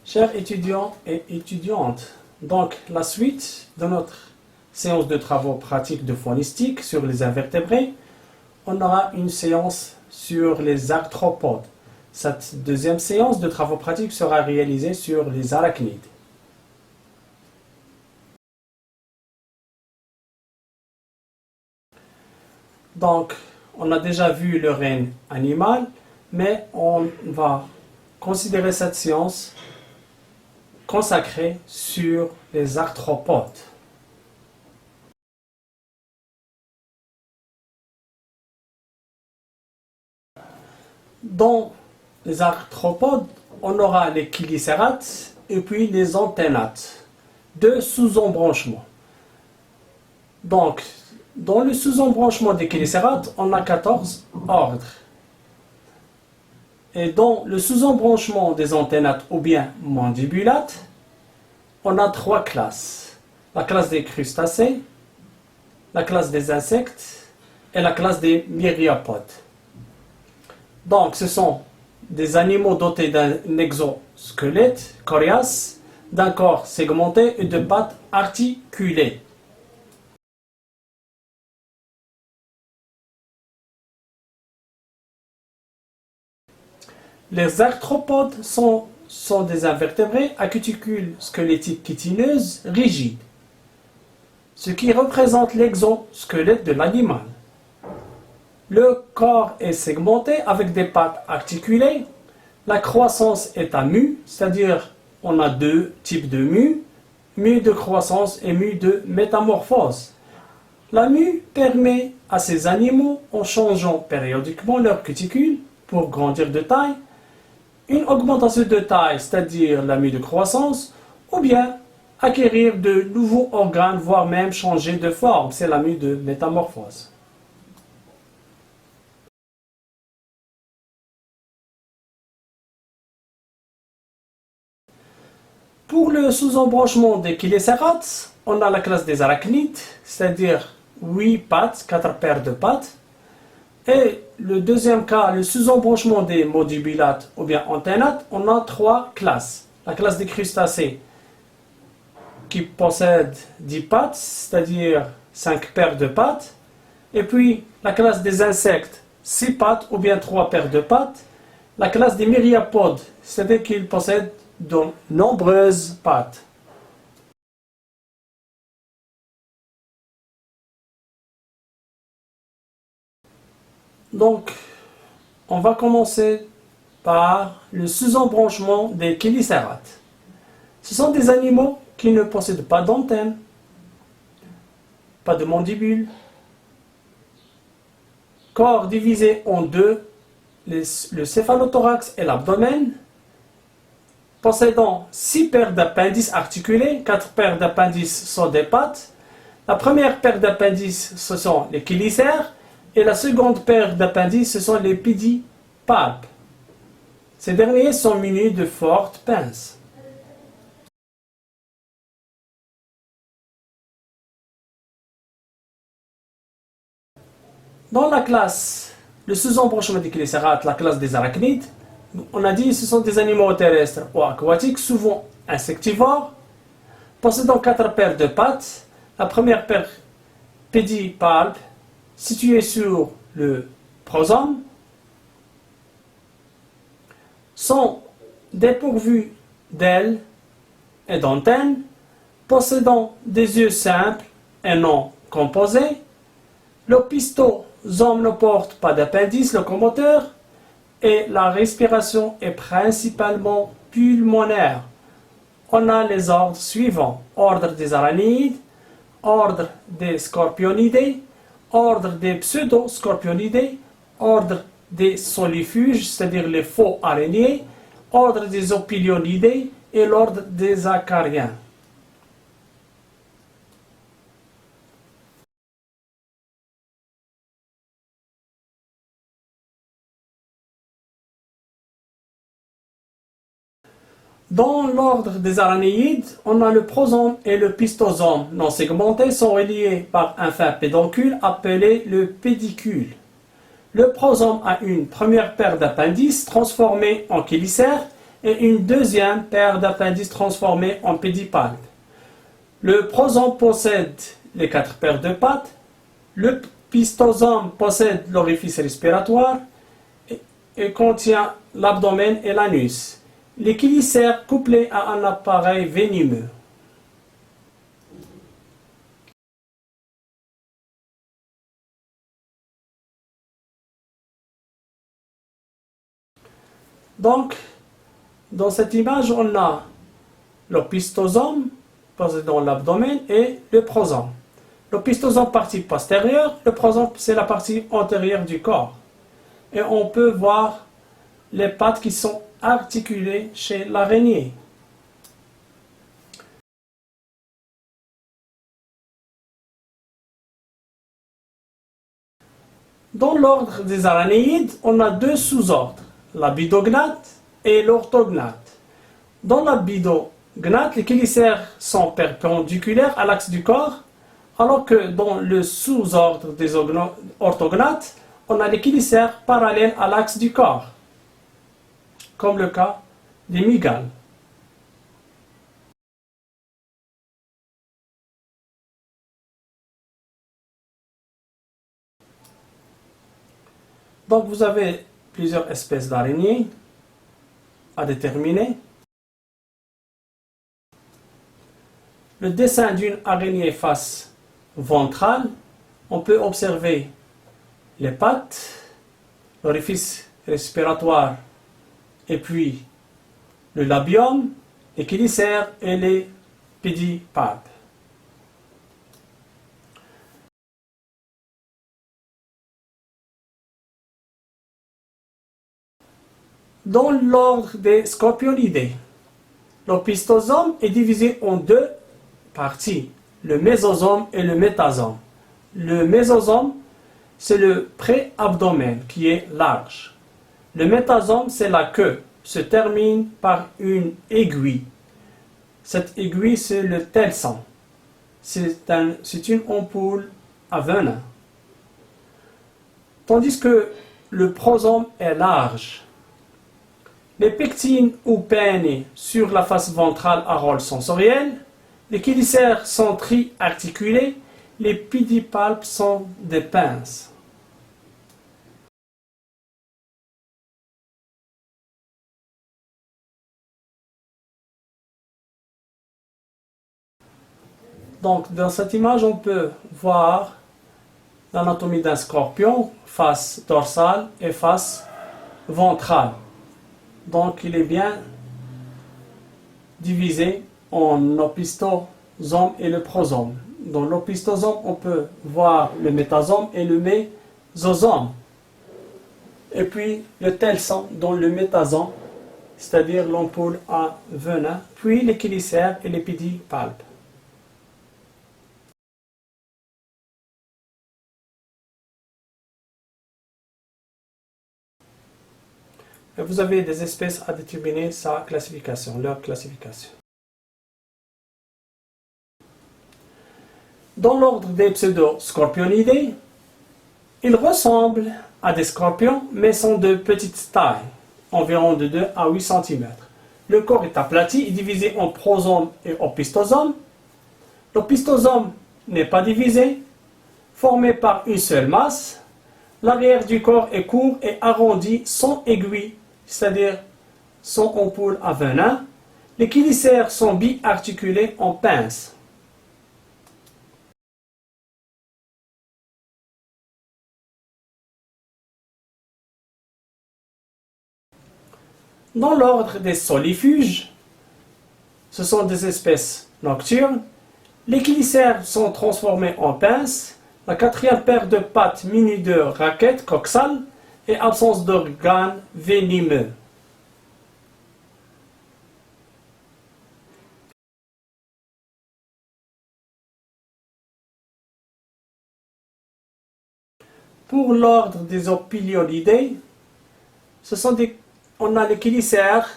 Chers étudiants et étudiantes, donc la suite de notre séance de travaux pratiques de phonistique sur les invertébrés, on aura une séance sur les arthropodes. Cette deuxième séance de travaux pratiques sera réalisée sur les arachnides. Donc, on a déjà vu le règne animal, mais on va considérer cette séance consacrée sur les arthropodes. Dans les arthropodes, on aura les chélicérates et puis les antennates, deux sous-embranchements. Donc, dans le sous-embranchement des chélicérates, on a 14 ordres. Et dans le sous-embranchement des antennates ou bien mandibulates, on a 3 classes. La classe des crustacés, la classe des insectes et la classe des myriapodes. Donc, ce sont des animaux dotés d'un exosquelette coriace, d'un corps segmenté et de pattes articulées. Les arthropodes sont des invertébrés à cuticules squelettiques chitineuses rigides, ce qui représente l'exosquelette de l'animal. Le corps est segmenté avec des pattes articulées. La croissance est à mu, c'est-à-dire on a deux types de mu de croissance et mu de métamorphose. La mu permet à ces animaux, en changeant périodiquement leur cuticule pour grandir de taille, une augmentation de taille, c'est-à-dire la mu de croissance, ou bien acquérir de nouveaux organes, voire même changer de forme, c'est la mu de métamorphose. Pour le sous-embranchement des chélicérates, on a la classe des arachnides, c'est-à-dire 8 pattes, 4 paires de pattes. Et le deuxième cas, le sous-embranchement des mandibulates ou bien antennates, on a 3 classes. La classe des crustacés qui possède 10 pattes, c'est-à-dire 5 paires de pattes. Et puis la classe des insectes, 6 pattes ou bien 3 paires de pattes. La classe des myriapodes, c'est-à-dire qu'ils possèdent de nombreuses pattes. Donc, on va commencer par le sous-embranchement des chélicérates. Ce sont des animaux qui ne possèdent pas d'antennes, pas de mandibules, corps divisé en deux, le céphalothorax et l'abdomen, possédant 6 paires d'appendices articulés, 4 paires d'appendices sont des pattes. La première paire d'appendices, ce sont les chélicères, et la seconde paire d'appendices, ce sont les pédipalpes. Ces derniers sont munis de fortes pinces. Dans la classe, le sous-embranchement des chélicérates, la classe des arachnides, on a dit que ce sont des animaux terrestres ou aquatiques, souvent insectivores, possédant 4 paires de pattes. La première paire pédipalpe, située sur le prosome, sont dépourvus d'ailes et d'antennes, possédant des yeux simples et non composés. L'opistosome ne porte pas d'appendice locomoteur et la respiration est principalement pulmonaire. On a les ordres suivants: ordre des araignides, ordre des scorpionidés, ordre des pseudo-scorpionidés, ordre des solifuges, c'est-à-dire les faux araignées, ordre des opilionidés et l'ordre des acariens. Dans l'ordre des araignéides, on a le prosome et le pistosome non segmentés sont reliés par un fin pédoncule appelé le pédicule. Le prosome a une première paire d'appendices transformés en chélicères et une deuxième paire d'appendices transformés en pédipalpes. Le prosome possède les 4 paires de pattes. Le pistosome possède l'orifice respiratoire et contient l'abdomen et l'anus. Les chelicères couplés à un appareil venimeux. Donc, dans cette image, on a l'opistosome possédant l'abdomen et le prosome. L'opistosome partie postérieure, le prosome c'est la partie antérieure du corps. Et on peut voir les pattes qui sont articulées chez l'araignée. Dans l'ordre des araignéides, on a 2 sous-ordres, la bidognate et l'orthognate. Dans la bidognate, les chelicères sont perpendiculaires à l'axe du corps, alors que dans le sous-ordre des orthognates, on a les chelicères parallèles à l'axe du corps, comme le cas des mygales. Donc vous avez plusieurs espèces d'araignées à déterminer. Le dessin d'une araignée face ventrale, on peut observer les pattes, l'orifice respiratoire et puis le labium, les chelicères et les pédipalpes. Dans l'ordre des scorpionidés, l'opistosome est divisé en 2 parties, le mésosome et le métasome. Le mésosome, c'est le pré-abdomen qui est large. Le métasome, c'est la queue, se termine par une aiguille. Cette aiguille, c'est le telson. C'est une ampoule à venin. Tandis que le prosome est large. Les pectines ou pennées sur la face ventrale à rôle sensoriel, les chelicères sont triarticulés, les pédipalpes sont des pinces. Donc, dans cette image, on peut voir l'anatomie d'un scorpion, face dorsale et face ventrale. Donc, il est bien divisé en opistosome et le prosome. Dans l'opistosome, on peut voir le métasome et le mésosome. Et puis, le telson dans le métasome, c'est-à-dire l'ampoule à venin, puis les chelicères et les pédipalpes. Et vous avez des espèces à déterminer sa classification, leur classification. Dans l'ordre des pseudo-scorpionidés, ils ressemblent à des scorpions, mais sont de petite taille, environ de 2 à 8 cm. Le corps est aplati et divisé en prosome et opistosome. L'opistosome n'est pas divisé, formé par une seule masse. L'arrière du corps est court et arrondi sans aiguille, c'est-à-dire sans ampoule à venin. Les chelicères sont biarticulés en pinces. Dans l'ordre des solifuges, ce sont des espèces nocturnes. Les chelicères sont transformés en pinces. La 4e paire de pattes munie de raquettes coxales et absence d'organes venimeux. Pour l'ordre des opiliolidés, on a les chelicères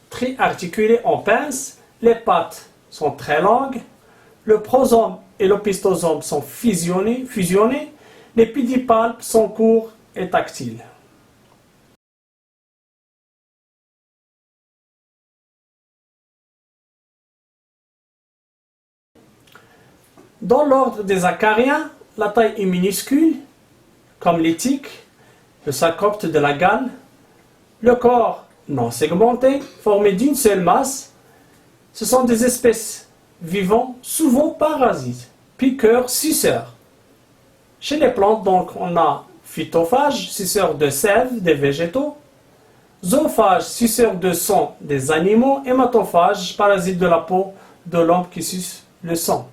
triarticulés en pinces, les pattes sont très longues, le prosome et l'opistosome sont fusionnés, les pédipalpes sont courts et tactiles. Dans l'ordre des acariens, la taille est minuscule, comme les tiques, le sarcopte de la Galle. Le corps non segmenté, formé d'une seule masse. Ce sont des espèces vivant, souvent parasites, piqueurs, suceurs. Chez les plantes, donc, on a phytophages, suceurs de sève des végétaux, zoophages, suceurs de sang des animaux, hématophages, parasites de la peau de l'homme qui suce le sang.